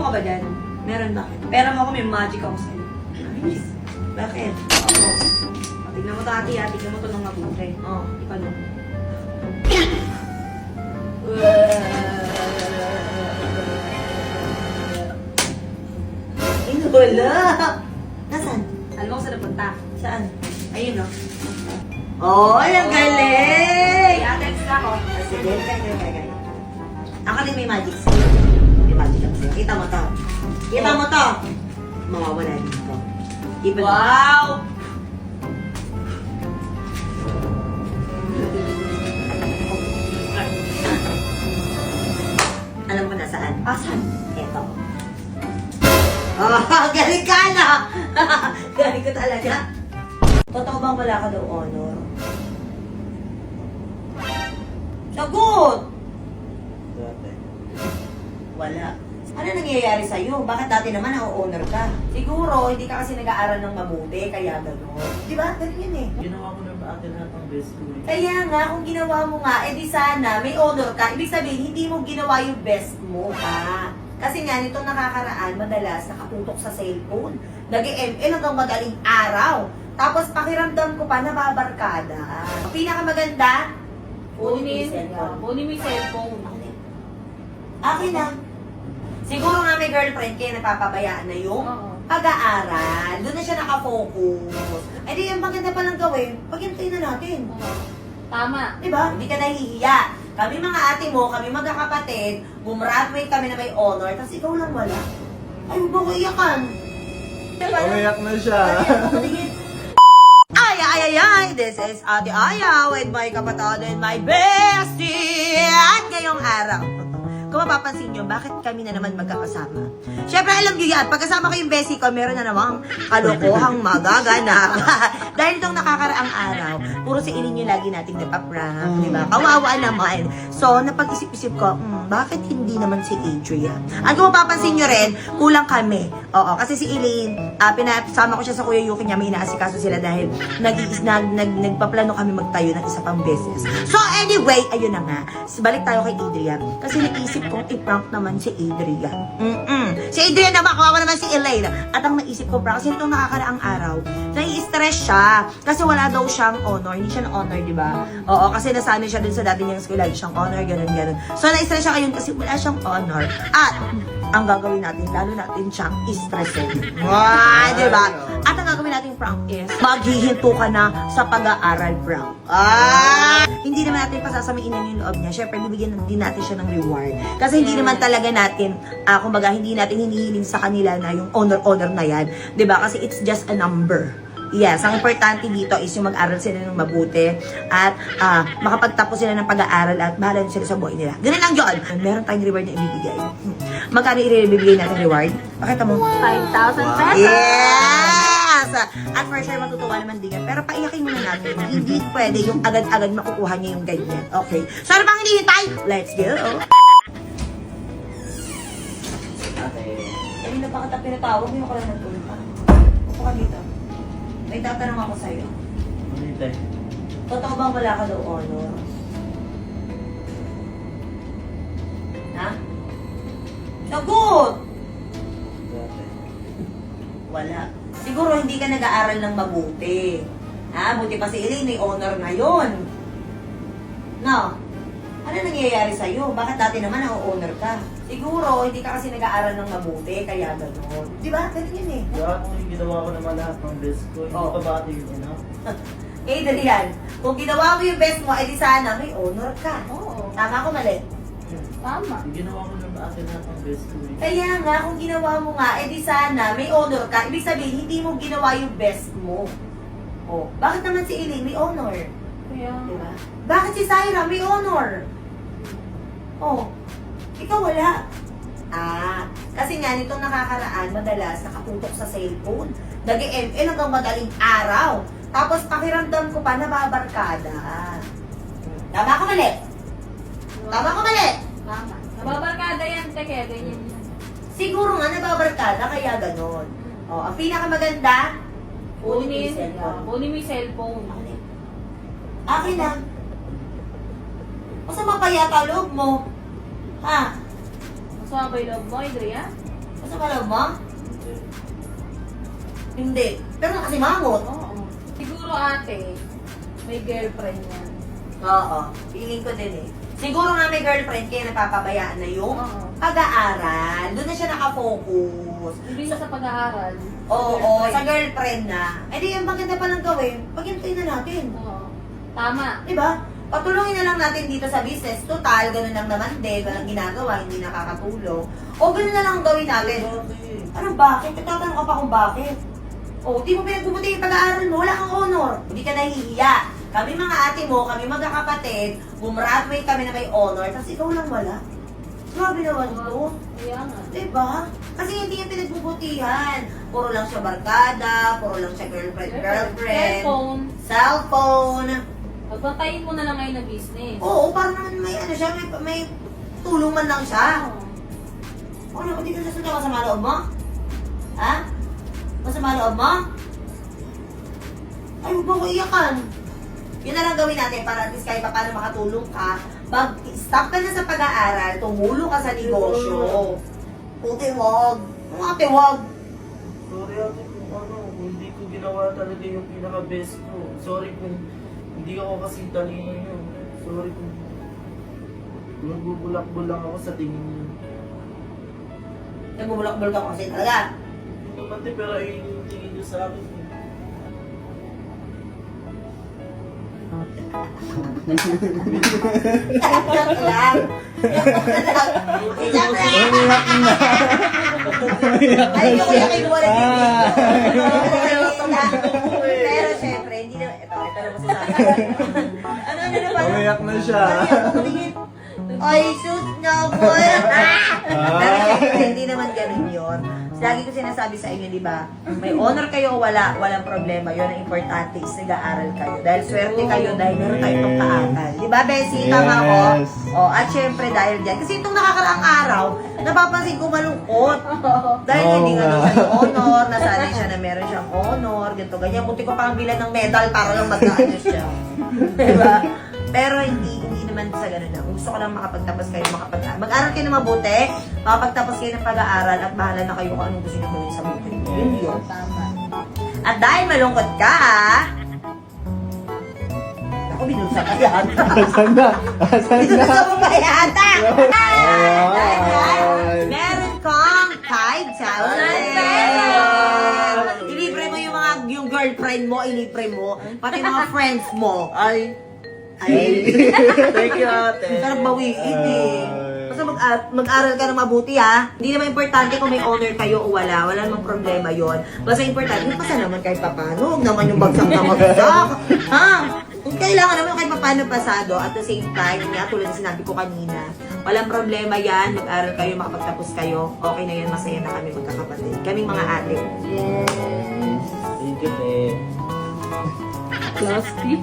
ka ba dyan? Meron bakit? Pera mo ako, may magic ako sa'yo. Nice. Bakit? Oo. Tignan mo tati, tignan mo ito ng mabuti. Oo, ikaw lang. Wala! Nasaan? Alam mo kung saan napunta? Saan? Ayun, no? Oh, ang galing! I-attend ka ako. Sige, kaya. Ako din may magic sa'yo. May magic ako sa'yo. Kita mo to. Kita mo to. Mawawala dito. Wow! Alam mo na saan? Saan? Eto. Oh, galing ka na! Galing ko talaga. Totoo bang wala ka daw honor? Sagot! Wala. Ano nangyayari sa'yo? Bakit dati naman na-honor ka? Siguro, hindi ka kasi nag-aaral ng mabuti, kaya gano'n. Di ba? Ganun yun eh. Ginawa ko na ba atin lahat ng best ko eh. Kaya nga, kung ginawa mo nga, edi sana, may honor ka. Ibig sabihin, hindi mo ginawa yung best mo, ha? Kasi nga, nitong nakakaraan, madalas nakaputok sa cellphone. Nag-ML hanggang madaling araw. Tapos pakiramdam ko pa, nababarkada. Ang pinakamaganda, kunin mo yung cellphone. Akin na. Siguro nga may girlfriend kaya napapabayaan na yung pag-aaral. Doon na siya nakafocus. Eh di, ang maganda palang gawin, pag-intay na natin. Tama. Diba? Hindi ka nahihiya. Kami mga ate mo, kami magkakapatid, gumraduate kami na may honor, tapos ikaw lang wala. Ay, huwag mo ko iyakan. Diba? Umiyak na siya. Ay! This is Ate Aya with my kapatid and my bestie. At ngayong araw, kung mapapansin nyo, bakit kami na naman magkakasama? Siyempre, alam nyo yan, pagkasama ko yung bestie ko, meron na namang kalokohang magaganap. Dahil itong nakakaraang araw, puro sa ilin nyo lagi nating napaprank, di ba? Kawawa naman. So, napag-isip-isip ko, bakit hindi naman si Adrian? At kung mapapansin nyo rin, kulang kami. Oo, kasi si Elaine, pinasama ko siya sa Kuya Yuki niya, may inaasikaso sila dahil nagpaplano kami magtayo ng isa pang business. So, anyway, ayun na nga. Balik tayo kay Adrian. Kasi naisip kong i-prank naman si Adrian. Si Adrian naman, kawawa naman si Elaine. At ang naisip ko prank, kasi itong nakakaraang araw, nai-stress siya. Kasi wala daw siyang honor. Hindi siya na-honor, di ba? Oo, kasi nasanay siya dun sa dati niyang school. Lagi siyang honor, ganun. So, na-stress siya ngayon kasi wala siyang honor. At, ang gagawin natin, lalo natin siyang stressin. Di ba? At ang gagawin natin prank is, maghihinto ka na sa pag-aaral prank. Hindi naman natin pasasamain yung loob niya. Siyempre, bibigyan din natin siya ng reward. Kasi hindi naman talaga natin, kumbaga, hindi natin hinihiling sa kanila na yung honor-honor na yan. Di ba? Kasi it's just a number. Yes, ang importante dito is yung mag-aral sila ng mabuti at makapagtapos sila ng pag-aaral at bahala sila sa buhay nila. Ganun lang yun. Meron tayong reward na ibibigay. Magkano ibibigay natin reward? Pakita mo. 5,000 pesos. Yes! At for sure, matutuwa naman din yan. Pero paiyakin muna natin. Hindi pwede yung agad-agad makukuha niya yung ganyan. Okay? So, ano bang hinihintay? Let's go! Kanina pa kita pinatawag, hindi mo ka lang nagpunta. Upo ka dito. May tatanong ako sa'yo. Umitay. Totoo bang wala ka daw honor? Ha? Sagot! Wala. Siguro hindi ka nag-aaral ng mabuti. Buti pa si Elaine, may honor na yun. No? Ano nangyayari sa'yo? Bakit dati naman na-honor ka? Siguro, hindi ka kasi nag-aaral ng mabuti, kaya gano'n. Di ba? Ganun yun eh. Kaya kung ginawa ko naman lahat ng best ko, hindi pa ba ito yun, no? Adrian, kung ginawa mo yung best mo, edi sana may honor ka. Oo. Tama ko mali? Tama. Ginawa ko naman atin lahat ng best ko eh. Kaya nga, kung ginawa mo nga, edi sana may honor ka. Ibig sabihin, hindi mo ginawa yung best mo. Bakit naman si Elaine may honor? Kaya, Diba? Bakit si Syra may honor? Ikaw wala. Kasi nga, nitong nakakaraan, madalas nakaputok sa cellphone. Nag-ML hanggang madaling araw. Tapos pakiramdam ko pa, nababarkada. Tama ko mali? Tama ko mali? tama. Nababarkada yan, kaya ganyan yan. Siguro nga, nababarkada, kaya ganon. Ang pinakamaganda, Kunin cellphone. mo yung cellphone. Akin na. Masama pa yata loob mo. Ha? Masama ba yung loob mo, Adrian? Masama loob mo? Hindi. Pero nakasimangot. Oo. Siguro ate, may girlfriend yan. Oo. Feeling ko din eh. Siguro nga may girlfriend kaya napapabayaan na yung Oo. pag-aaral. Doon na siya nakafocus. Hindi na sa pag-aaral. Oo, sa girlfriend na. Eh di, ang maganda pa lang gawin, paghintayin na natin. Oo. Tama. Diba? Patulungin na lang natin dito sa business. Total, ganun lang naman din. Walang ginagawa, hindi nakakatulong. O ganun na lang ang gawin natin. Ano bakit? Tatanong ka pa kung bakit. O, di mo pinagbubuti yung pag-aaral mo, wala kang honor. Hindi ka nahihiya. Kami mga ate mo, kami magkakapatid, gumraduate kami na may honor, tapos ikaw lang wala. Grabe naman to. Kaya nga. Diba? Kasi hindi yung pinagbubutihan. Puro lang siya barkada, puro lang siya girlfriend. Cellphone. Cellphone. Pagbantayin mo na lang ngayon ng business. Oo, parang naman may ano siya, may tulong man lang siya. Oo. Ano, hindi ka nasusunod masama loob mo? Ha? Masama loob mo? Ay, huwag mo ko iyakan. Yun na lang gawin natin para at least kahit pa paano makatulong ka. Mag-stop ka na sa pag-aaral, tumulong ka sa negosyo. Puti, wag. Ang ate, wag. Sorry ate kung ano, kung hindi ko ginawa talaga yung pinaka-best ko. Sorry kung hindi ako kasi talino yun. Sorry kung nagbubulak-bulak ako sa tingin niyo. Nagbubulak-bulak ako kasi talaga. Hindi naman din, pero ayun yung tingin niyo sa akin. Joke lang. Joke lang. Joke lang. Ay, yung kaya kayo wala Pero syempre, hindi na, ito na masasabi. Ano na ba? Umiyak na siya. Ay, shoot na boy! Pero syempre, hindi naman ganun yun. Lagi ko sinasabi sa inyo, di ba? May honor kayo o wala, walang problema. Yun ang importante is nag-aaral kayo. Dahil swerte kayo dahil meron kayo itong kaakal. Di ba, Bessie? Tama ko? Yes. O, at syempre dahil dyan. Kasi itong nakakaraang araw, napapansin ko malungkot. Dahil Oo hindi nga nga. daw siya yung honor, nasanay siya na meron siyang honor, ganito, ganyan. Buti ko pang bilan ng medal para lang magkaano siya. Diba? Pero hindi naman sa ganun lang. Gusto ko lang makapagtapos kayo, mag-aral kayo na mabuti, makapagtapos kayo ng pag-aaral at bahala na kayo kung anong gusto nyo gawin sa buhay. Yun yun. Tama. At dahil malungkot ka, ako binusa ka yata. Asan na? Asan na? Binusa mo pa yata. Dahil Ay. meron kang 5,000 pesos. Ilibre mo yung girlfriend mo, ilibre mo, pati mga friends mo. Ay! Ay, Thank you ate! sarap bawiin eh. Basta mag-aral ka na mabuti ha. Hindi naman importante kung may honor kayo o wala. Wala namang problema yon. Basta importante, pasa naman kahit papano. Huwag naman yung bagsak na bagsak. Ha? Kung kailangan naman kahit papano pasado at the same time, nga tulad na sinabi ko kanina, walang problema yan. Mag-aral kayo, makapagtapos kayo. Okay na yan, masaya na kami magkakapatid. Kaming mga ate. Thank you, te. Plastic.